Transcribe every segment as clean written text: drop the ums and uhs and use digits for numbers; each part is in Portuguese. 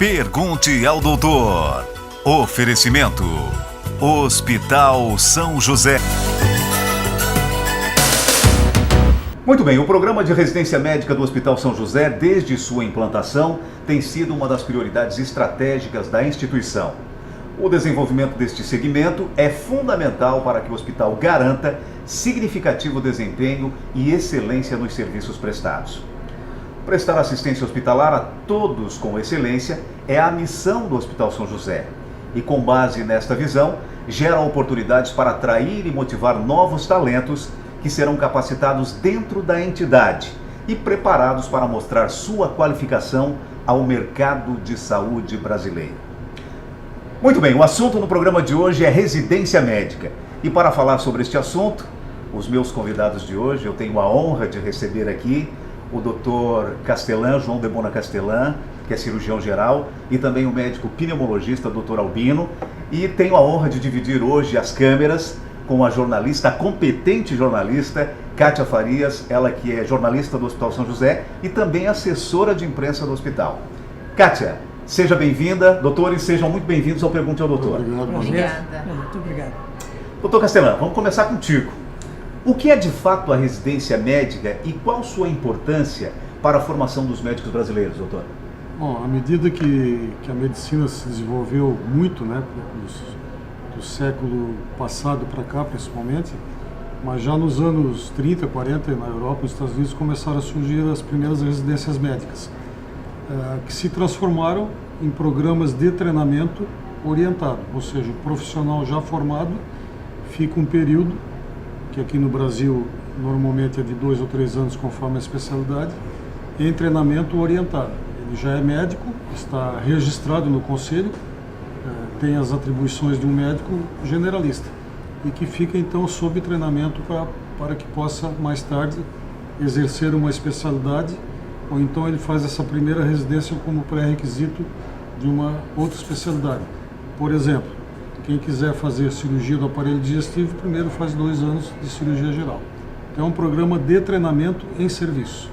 Pergunte ao doutor. Oferecimento: Hospital São José. Muito bem, o programa de residência médica do Hospital São José, desde sua implantação, tem sido uma das prioridades estratégicas da instituição. O desenvolvimento deste segmento é fundamental para que o hospital garanta significativo desempenho e excelência nos serviços prestados. Prestar assistência hospitalar a todos com excelência é a missão do Hospital São José. E com base nesta visão, gera oportunidades para atrair e motivar novos talentos que serão capacitados dentro da entidade e preparados para mostrar sua qualificação ao mercado de saúde brasileiro. Muito bem, o assunto no programa de hoje é residência médica. E para falar sobre este assunto, os meus convidados de hoje, eu tenho a honra de receber aqui o Dr. Castelã, João Debona Castelã, que é cirurgião geral, e também o médico pneumologista, Dr. Albino. E tenho a honra de dividir hoje as câmeras com a jornalista, a competente jornalista, Kátia Farias, ela que é jornalista do Hospital São José e também assessora de imprensa do hospital. Kátia, seja bem-vinda, doutores, sejam muito bem-vindos ao Pergunte ao Doutor. Obrigada. Muito obrigado. Doutor Castelã, vamos começar contigo. O que é de fato a residência médica e qual sua importância para a formação dos médicos brasileiros, doutor? Bom, à medida que a medicina se desenvolveu muito, né, do século passado para cá principalmente, mas já nos anos 30, 40 na Europa e nos Estados Unidos começaram a surgir as primeiras residências médicas, que se transformaram em programas de treinamento orientado, ou seja, o profissional já formado fica um período, que aqui no Brasil normalmente é de 2 ou 3 anos conforme a especialidade, em treinamento orientado. Ele já é médico, está registrado no conselho, tem as atribuições de um médico generalista e que fica então sob treinamento para que possa mais tarde exercer uma especialidade, ou então ele faz essa primeira residência como pré-requisito de uma outra especialidade. Por exemplo, quem quiser fazer cirurgia do aparelho digestivo, primeiro faz 2 anos de cirurgia geral. Então é um programa de treinamento em serviço.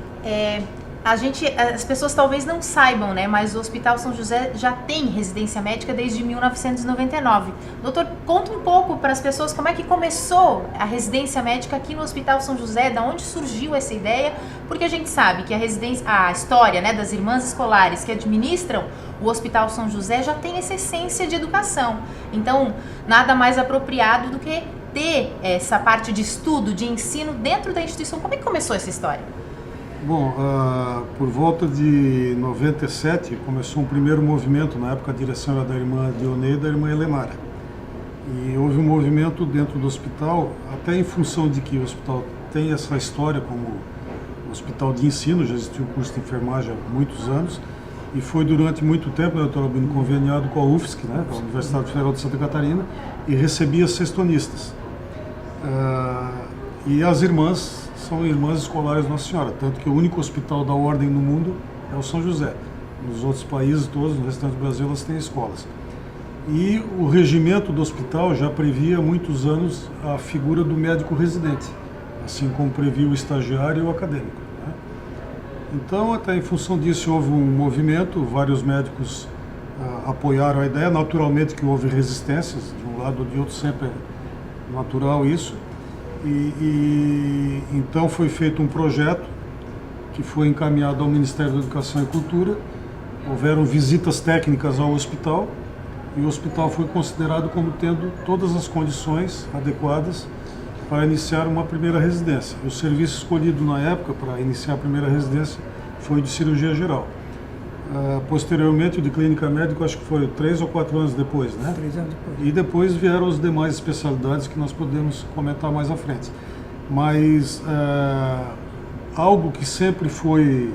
As pessoas talvez não saibam, né? Mas o Hospital São José já tem residência médica desde 1999. Doutor, conta um pouco para as pessoas como é que começou a residência médica aqui no Hospital São José, da onde surgiu essa ideia, porque a gente sabe que a história, né, das irmãs escolares que administram o Hospital São José já tem essa essência de educação. Então, nada mais apropriado do que ter essa parte de estudo, de ensino dentro da instituição. Como é que começou essa história? Bom, por volta de 97 começou um primeiro movimento, na época a direção era da irmã Dionê e da irmã Elemara. E houve um movimento dentro do hospital, até em função de que o hospital tem essa história como hospital de ensino, já existiu o curso de enfermagem há muitos anos, e foi durante muito tempo, né, Dr. Albino, conveniado com a UFSC, né, a Universidade Federal de Santa Catarina, e recebia sextonistas. E as irmãs são irmãs escolares Nossa Senhora, tanto que o único hospital da ordem no mundo é o São José. Nos outros países todos, no restante do Brasil, elas têm escolas. E o regimento do hospital já previa há muitos anos a figura do médico residente, assim como previa o estagiário e o acadêmico, né? Então, até em função disso, houve um movimento, vários médicos apoiaram a ideia, naturalmente que houve resistências, de um lado ou de outro, sempre é natural isso. E então foi feito um projeto que foi encaminhado ao Ministério da Educação e Cultura, houveram visitas técnicas ao hospital e o hospital foi considerado como tendo todas as condições adequadas para iniciar uma primeira residência. O serviço escolhido na época para iniciar a primeira residência foi de cirurgia geral. Posteriormente, o de clínica médica, acho que foi 3 ou 4 anos depois, né? 3 anos depois. E depois vieram as demais especialidades que nós podemos comentar mais à frente. Mas algo que sempre foi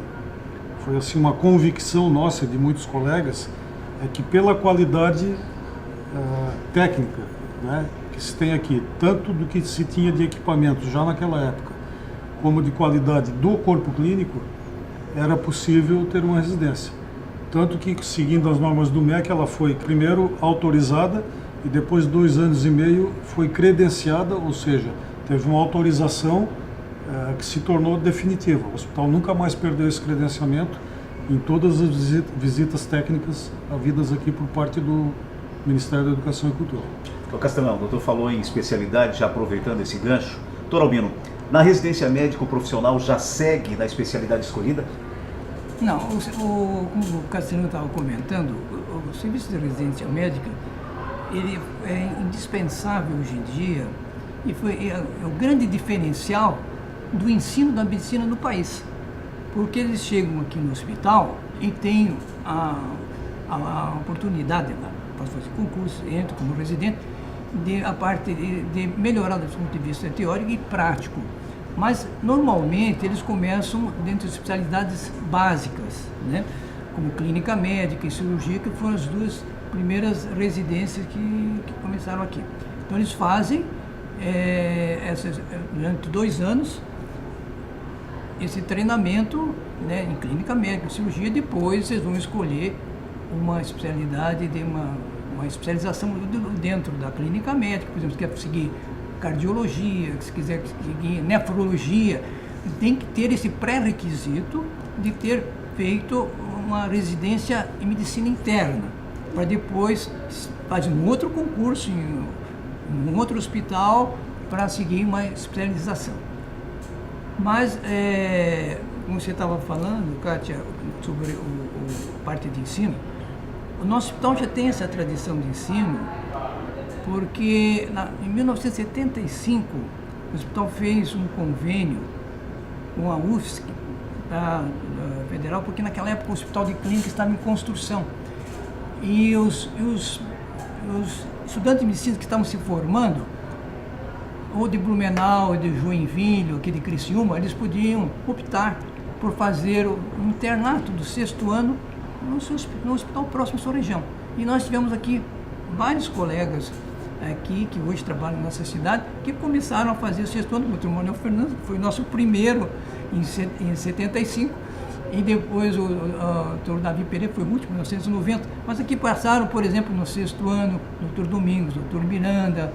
assim, uma convicção nossa e de muitos colegas, é que pela qualidade técnica, né, que se tem aqui, tanto do que se tinha de equipamento já naquela época, como de qualidade do corpo clínico, era possível ter uma residência. Tanto que, seguindo as normas do MEC, ela foi primeiro autorizada e depois 2 anos e meio foi credenciada, ou seja, teve uma autorização que se tornou definitiva. O hospital nunca mais perdeu esse credenciamento em todas as visitas técnicas havidas aqui por parte do Ministério da Educação e Cultura. Castelão, o doutor falou em especialidade, já aproveitando esse gancho. Doutor Albino, na residência médica o profissional já segue na especialidade escolhida? Não, como o Castelão estava comentando, o serviço de residência médica ele é indispensável hoje em dia e é o grande diferencial do ensino da medicina no país. Porque eles chegam aqui no hospital e têm a oportunidade, para fazer concurso, entram como residente, a parte de melhorar do ponto de vista teórico e prático. Mas, normalmente, eles começam dentro de especialidades básicas, né? Como clínica médica e cirurgia, que foram as duas primeiras residências que começaram aqui. Então, eles fazem, durante 2 anos, esse treinamento, né, em clínica médica, cirurgia, depois vocês vão escolher uma especialidade, uma especialização dentro da clínica médica. Por exemplo, se quer seguir cardiologia, se quiser seguir nefrologia, tem que ter esse pré-requisito de ter feito uma residência em medicina interna, para depois fazer um outro concurso em um outro hospital para seguir uma especialização. Mas, como você estava falando, Kátia, sobre a parte de ensino, o nosso hospital já tem essa tradição de ensino, porque em 1975 o hospital fez um convênio com a UFSC, da Federal, porque naquela época o hospital de clínica estava em construção. E os estudantes de medicina que estavam se formando, ou de Blumenau, ou de Joinville, aqui de Criciúma, eles podiam optar por fazer o internato do 6º ano no hospital próximo à sua região. E nós tivemos aqui vários colegas aqui, que hoje trabalham nessa cidade, que começaram a fazer o 6º ano, o Dr. Manuel Fernandes, que foi o nosso primeiro em 75, e depois o Dr. Davi Pereira, que foi o último, em 1990. Mas aqui passaram, por exemplo, no 6º ano, o Dr. Domingos, o Dr. Miranda,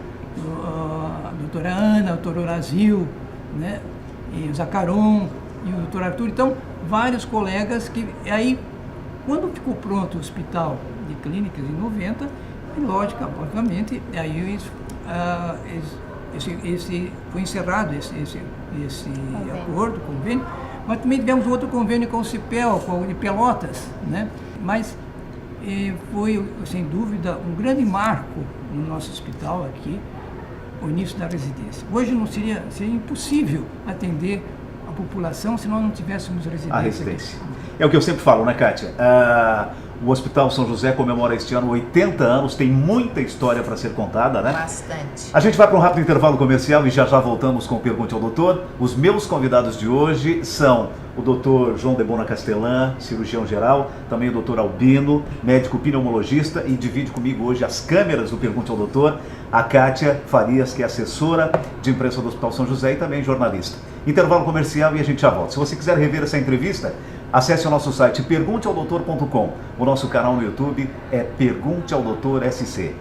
a doutora Ana, o doutor Horazil, né, e o Zacaron e o doutor Arthur. Então, vários colegas que aí, quando ficou pronto o hospital de clínicas em 90, e lógico, obviamente, aí foi encerrado esse acordo, convênio, mas também tivemos outro convênio com o CIPEL, com o de Pelotas, né? Mas foi, sem dúvida, um grande marco no nosso hospital aqui, o início da residência. Hoje não seria impossível atender a população se nós não tivéssemos residência. A residência. É o que eu sempre falo, né, Kátia? O Hospital São José comemora este ano 80 anos, tem muita história para ser contada, né? Bastante. A gente vai para um rápido intervalo comercial e já voltamos com o Pergunte ao Doutor. Os meus convidados de hoje são o Dr. João de Bona Castelã, cirurgião geral, também o Dr. Albino, médico pneumologista, e divide comigo hoje as câmeras do Pergunte ao Doutor, a Kátia Farias, que é assessora de imprensa do Hospital São José e também jornalista. Intervalo comercial e a gente já volta. Se você quiser rever essa entrevista, acesse o nosso site pergunteaodoutor.com. O nosso canal no YouTube é Pergunte ao Doutor SC.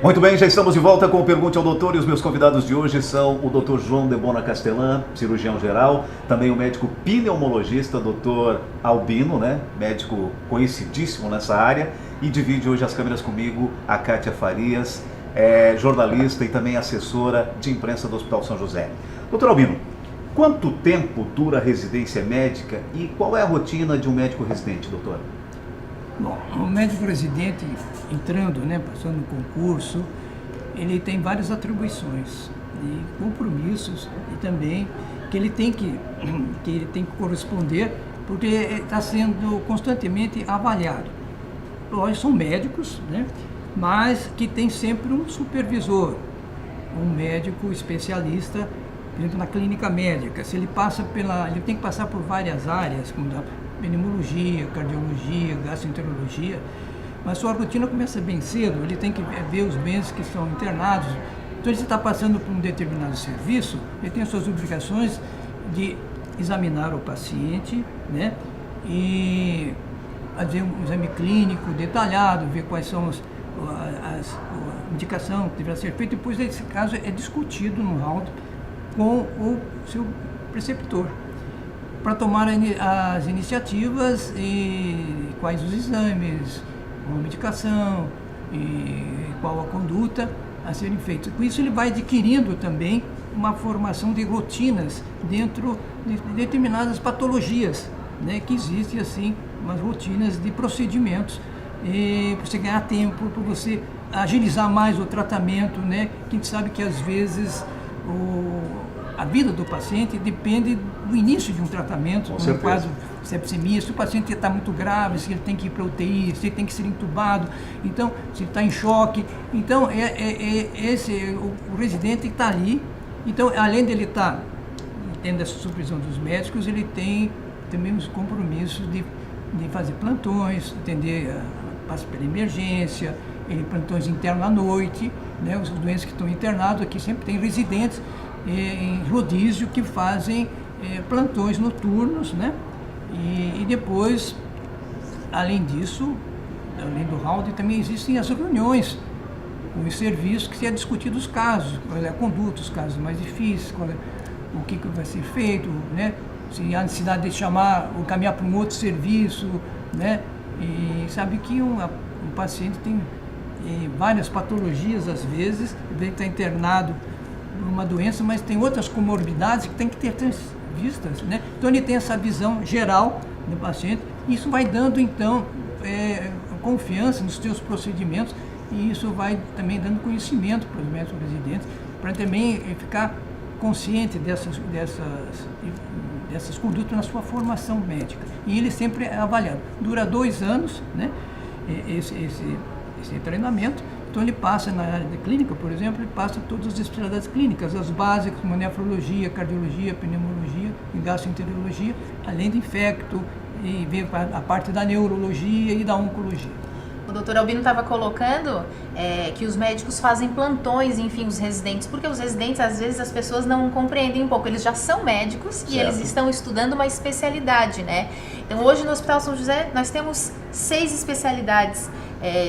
Muito bem, já estamos de volta com o Pergunte ao Doutor e os meus convidados de hoje são o Dr. João de Bona Castelã, cirurgião geral, também o médico pneumologista, Dr. Albino, né, médico conhecidíssimo nessa área, e divide hoje as câmeras comigo a Kátia Farias, jornalista e também assessora de imprensa do Hospital São José. Dr. Albino, quanto tempo dura a residência médica e qual é a rotina de um médico residente, doutor? Bom, o médico residente, entrando, né, passando no concurso, ele tem várias atribuições e compromissos e também que ele tem que corresponder, porque está sendo constantemente avaliado. Lógico, são médicos, né, mas que tem sempre um supervisor, um médico especialista, por exemplo, na clínica médica. Se ele ele tem que passar por várias áreas, como a pneumologia, cardiologia, gastroenterologia, mas sua rotina começa bem cedo, ele tem que ver os bens que estão internados. Então, ele está passando por um determinado serviço, ele tem as suas obrigações de examinar o paciente, né, e fazer um exame clínico detalhado, ver quais são a indicação que deverá ser feita. Depois, esse caso é discutido no laudo com o seu preceptor. para tomar as iniciativas e quais os exames, qual a medicação e qual a conduta a serem feitas. Com isso ele vai adquirindo também uma formação de rotinas dentro de determinadas patologias, né, que existem assim umas rotinas de procedimentos para você ganhar tempo, para você agilizar mais o tratamento, né, que a gente sabe que às vezes a vida do paciente depende do início de um tratamento, no quadro de sepsemia, se o paciente está muito grave, se ele tem que ir para UTI, se ele tem que ser entubado, então, se ele está em choque. Então, o residente está ali, então, além dele estar tendo essa supervisão dos médicos, ele tem também os compromissos de fazer plantões, atender, passa pela emergência, plantões internos à noite, né, os doentes que estão internados aqui sempre tem residentes em rodízio que fazem plantões noturnos, né? E depois, além disso, além do round, também existem as reuniões com os serviços que se é discutido os casos, qual é a conduta, os casos mais difíceis, o que vai ser feito, né? Se há necessidade de chamar ou caminhar para um outro serviço, né? E sabe que um paciente tem várias patologias às vezes, ele está internado por uma doença, mas tem outras comorbidades que tem que ter vistas, né? Então ele tem essa visão geral do paciente, e isso vai dando então confiança nos seus procedimentos, e isso vai também dando conhecimento para os médicos residentes, para também ficar consciente dessas condutas na sua formação médica. E ele sempre é avaliado. Dura 2 anos, né? Esse treinamento. Então ele passa na área de clínica, por exemplo, ele passa todas as especialidades clínicas, as básicas, como nefrologia, cardiologia, pneumologia e gastroenterologia, além de infecto, e vem a parte da neurologia e da oncologia. O doutor Albino estava colocando que os médicos fazem plantões, enfim, os residentes, porque os residentes, às vezes, as pessoas não compreendem um pouco. Eles já são médicos, certo, e eles estão estudando uma especialidade, né? Então, hoje no Hospital São José, nós temos 6 especialidades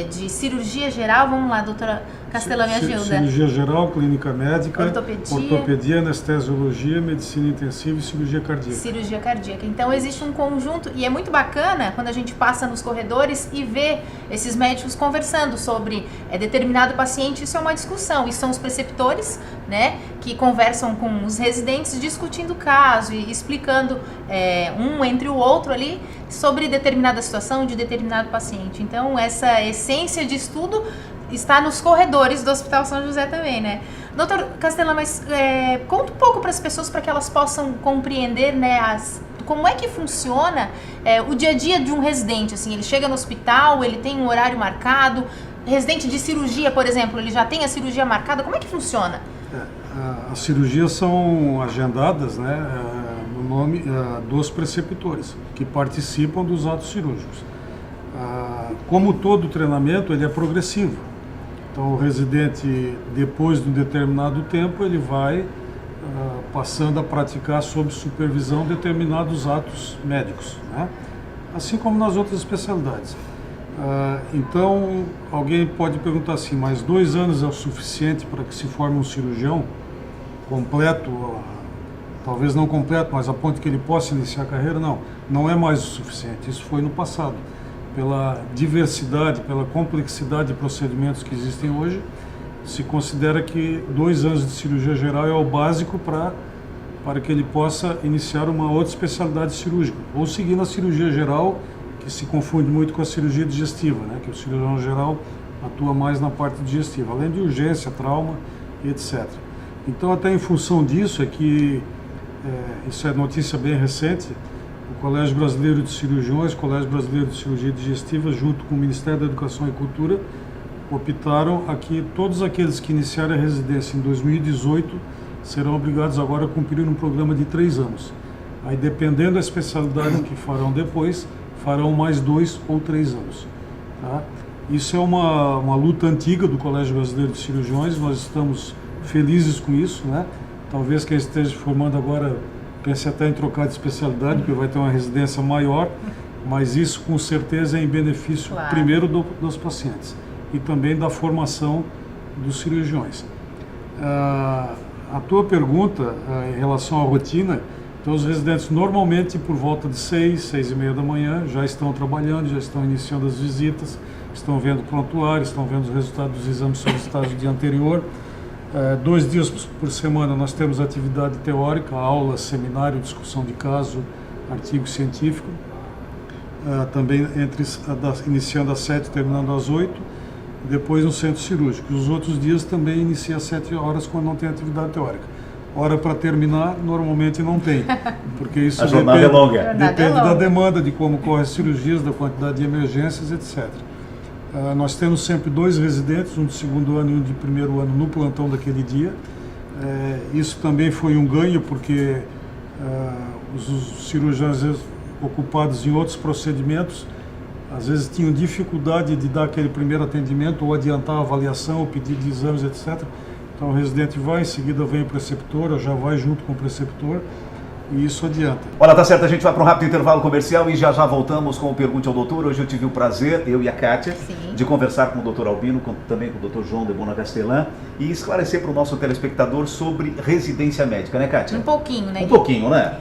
de cirurgia geral. Vamos lá, doutora Castellan, me ajuda. Cirurgia geral, clínica médica, ortopedia, anestesiologia, medicina intensiva e cirurgia cardíaca. Cirurgia cardíaca. Então existe um conjunto, e é muito bacana quando a gente passa nos corredores e vê esses médicos conversando sobre determinado paciente. Isso é uma discussão, e são os preceptores, né, que conversam com os residentes, discutindo o caso e explicando um entre o outro ali sobre determinada situação de determinado paciente. Então essa essência de estudo está nos corredores do Hospital São José também, né? Doutor Castellan, mas conta um pouco para as pessoas, para que elas possam compreender, né, como é que funciona o dia a dia de um residente. Assim, ele chega no hospital, ele tem um horário marcado. Residente de cirurgia, por exemplo, ele já tem a cirurgia marcada. Como é que funciona? As cirurgias são agendadas, né, no nome dos preceptores, que participam dos atos cirúrgicos. Como todo treinamento, ele é progressivo. Então, o residente, depois de um determinado tempo, ele vai passando a praticar sob supervisão determinados atos médicos, né? Assim como nas outras especialidades. Então, alguém pode perguntar assim, mas 2 anos é o suficiente para que se forme um cirurgião completo, talvez não completo, mas a ponto que ele possa iniciar a carreira? Não, não é mais o suficiente. Isso foi no passado. Pela diversidade, pela complexidade de procedimentos que existem hoje, se considera que 2 anos de cirurgia geral é o básico para que ele possa iniciar uma outra especialidade cirúrgica, ou seguir na cirurgia geral, que se confunde muito com a cirurgia digestiva, né? Que o cirurgião geral atua mais na parte digestiva, além de urgência, trauma e etc. Então, até em função disso, isso é notícia bem recente, o Colégio Brasileiro de Cirurgiões, o Colégio Brasileiro de Cirurgia Digestiva, junto com o Ministério da Educação e Cultura, optaram a que todos aqueles que iniciarem a residência em 2018 serão obrigados agora a cumprir um programa de 3 anos. Aí, dependendo da especialidade que farão depois, farão mais 2 ou 3 anos. Tá? Isso é uma luta antiga do Colégio Brasileiro de Cirurgiões, nós estamos felizes com isso, né? Talvez quem esteja formando agora pense até em trocar de especialidade, porque vai ter uma residência maior, mas isso com certeza é em benefício, claro, primeiro dos pacientes e também da formação dos cirurgiões. A tua pergunta em relação à rotina, Então os residentes normalmente por volta de 6h30 da manhã já estão trabalhando, já estão iniciando as visitas, estão vendo o prontuário, estão vendo os resultados dos exames solicitados no dia anterior. 2 dias por semana nós temos atividade teórica, aula, seminário, discussão de caso, artigo científico. Também iniciando às 7h, terminando às 8h, depois no centro cirúrgico. Os outros dias também inicia às 7 horas quando não tem atividade teórica. Hora para terminar, normalmente não tem, porque isso a jornada é longa. Depende da demanda, de como correm as cirurgias, da quantidade de emergências, etc. Nós temos sempre 2 residentes, um de segundo ano e um de primeiro ano no plantão daquele dia. Isso também foi um ganho, porque os cirurgiões, às vezes, ocupados em outros procedimentos, às vezes tinham dificuldade de dar aquele primeiro atendimento ou adiantar a avaliação, o pedido de exames, etc. Então o residente vai, em seguida vem o preceptor, ou já vai junto com o preceptor, e isso adianta. Olha, tá certo, a gente vai para um rápido intervalo comercial e já voltamos com o Pergunte ao Doutor. Hoje eu tive o prazer, eu e a Kátia, de conversar com o Dr. Albino, também com o Dr. João de Bona Castelã, e esclarecer para o nosso telespectador sobre residência médica, né, Kátia? Um pouquinho, né? Um pouquinho, né?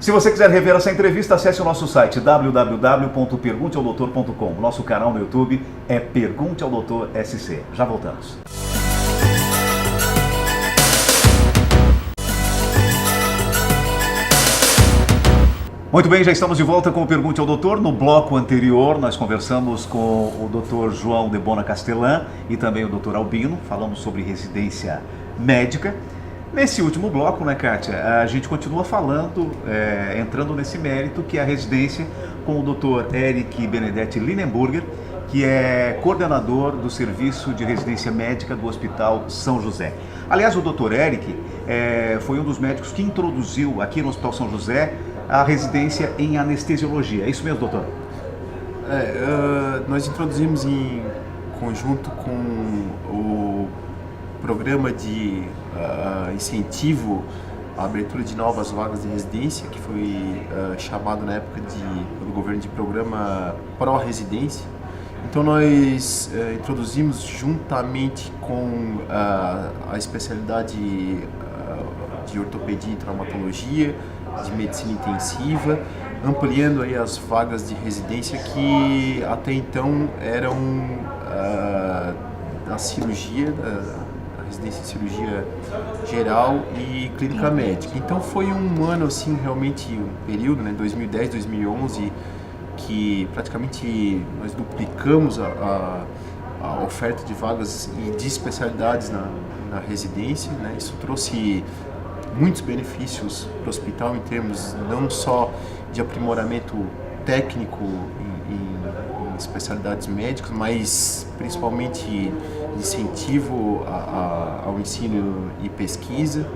Se você quiser rever essa entrevista, acesse o nosso site www.pergunteaodoutor.com. O nosso canal no YouTube é Pergunte ao Doutor SC. Já voltamos. Muito bem, já estamos de volta com o Pergunte ao Doutor. No bloco anterior, nós conversamos com o Dr. João de Bona Castelã e também o Dr. Albino. Falamos sobre residência médica. Nesse último bloco, né, Kátia, a gente continua falando, entrando nesse mérito, que é a residência com o Dr. Eric Benedetti Linenburger, que é coordenador do Serviço de Residência Médica do Hospital São José. Aliás, o Dr. Eric foi um dos médicos que introduziu aqui no Hospital São José a residência em anestesiologia. É isso mesmo, doutor? Nós introduzimos em conjunto com o programa de incentivo à abertura de novas vagas de residência, que foi chamado na época pelo governo de programa Pró-Residência. Então nós introduzimos juntamente com a especialidade de ortopedia e traumatologia, de medicina intensiva, ampliando aí as vagas de residência que até então eram da cirurgia, da residência de cirurgia geral e clínica médica. Então foi um ano assim, realmente um período, né, 2010, 2011, que praticamente nós duplicamos a oferta de vagas e de especialidades na residência, né? Isso trouxe muitos benefícios para o hospital em termos não só de aprimoramento técnico em especialidades médicas, mas principalmente incentivo ao ensino e pesquisa.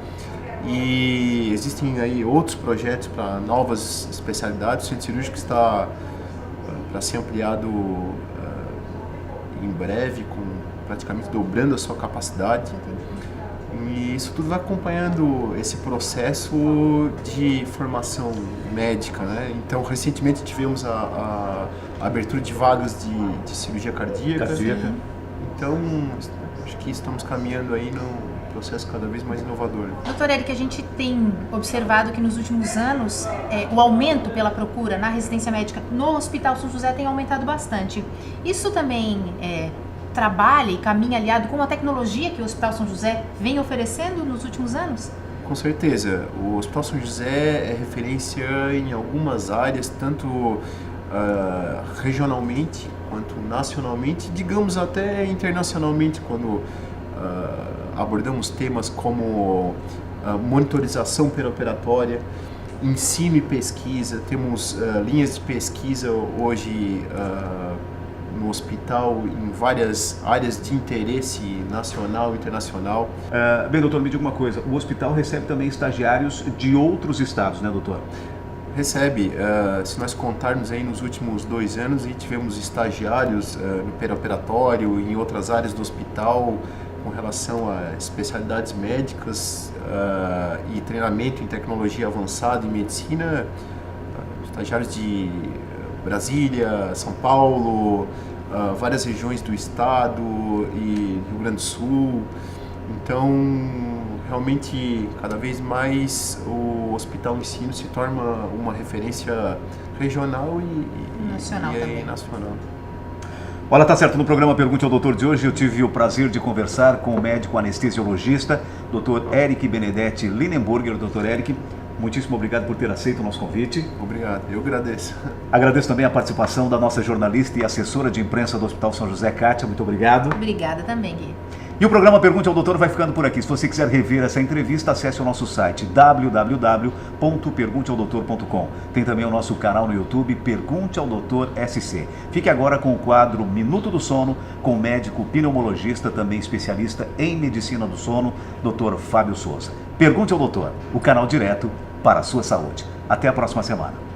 E existem aí outros projetos para novas especialidades. O centro cirúrgico está para ser ampliado em breve, praticamente dobrando a sua capacidade. E isso tudo vai acompanhando esse processo de formação médica, né? Então, recentemente tivemos a abertura de vagas de cirurgia cardíaca. Então, acho que estamos caminhando aí num processo cada vez mais inovador. Doutor Eric, a gente tem observado que nos últimos anos o aumento pela procura na residência médica no Hospital São José tem aumentado bastante. Isso também trabalha e caminha aliado com a tecnologia que o Hospital São José vem oferecendo nos últimos anos? Com certeza. O Hospital São José é referência em algumas áreas, tanto regionalmente quanto nacionalmente, digamos até internacionalmente, quando abordamos temas como monitorização perioperatória, ensino e pesquisa. Temos linhas de pesquisa hoje no hospital em várias áreas de interesse nacional e internacional. Bem, doutor, me diga uma coisa, o hospital recebe também estagiários de outros estados, né, doutor? Recebe. Se nós contarmos aí nos últimos 2 anos, aí tivemos estagiários no perioperatório, em outras áreas do hospital, com relação a especialidades médicas e treinamento em tecnologia avançada em medicina, estagiários de Brasília, São Paulo, várias regiões do estado e Rio Grande do Sul. Então, realmente, cada vez mais o Hospital Unicino se torna uma referência regional e Nacional também. nacional. Olha, tá certo, no programa Pergunte ao Doutor de hoje eu tive o prazer de conversar com o médico anestesiologista, Dr. Eric Benedetti Linenburger. Dr. Eric, muitíssimo obrigado por ter aceito o nosso convite. Obrigado, eu agradeço. Agradeço também a participação da nossa jornalista e assessora de imprensa do Hospital São José, Kátia. Muito obrigado. Obrigada também, Gui. E o programa Pergunte ao Doutor vai ficando por aqui. Se você quiser rever essa entrevista, acesse o nosso site www.pergunteaodoutor.com. Tem também o nosso canal no YouTube, Pergunte ao Doutor SC. Fique agora com o quadro Minuto do Sono, com o médico pneumologista, também especialista em medicina do sono, Dr. Fábio Souza. Pergunte ao Doutor, o canal direto para a sua saúde. Até a próxima semana.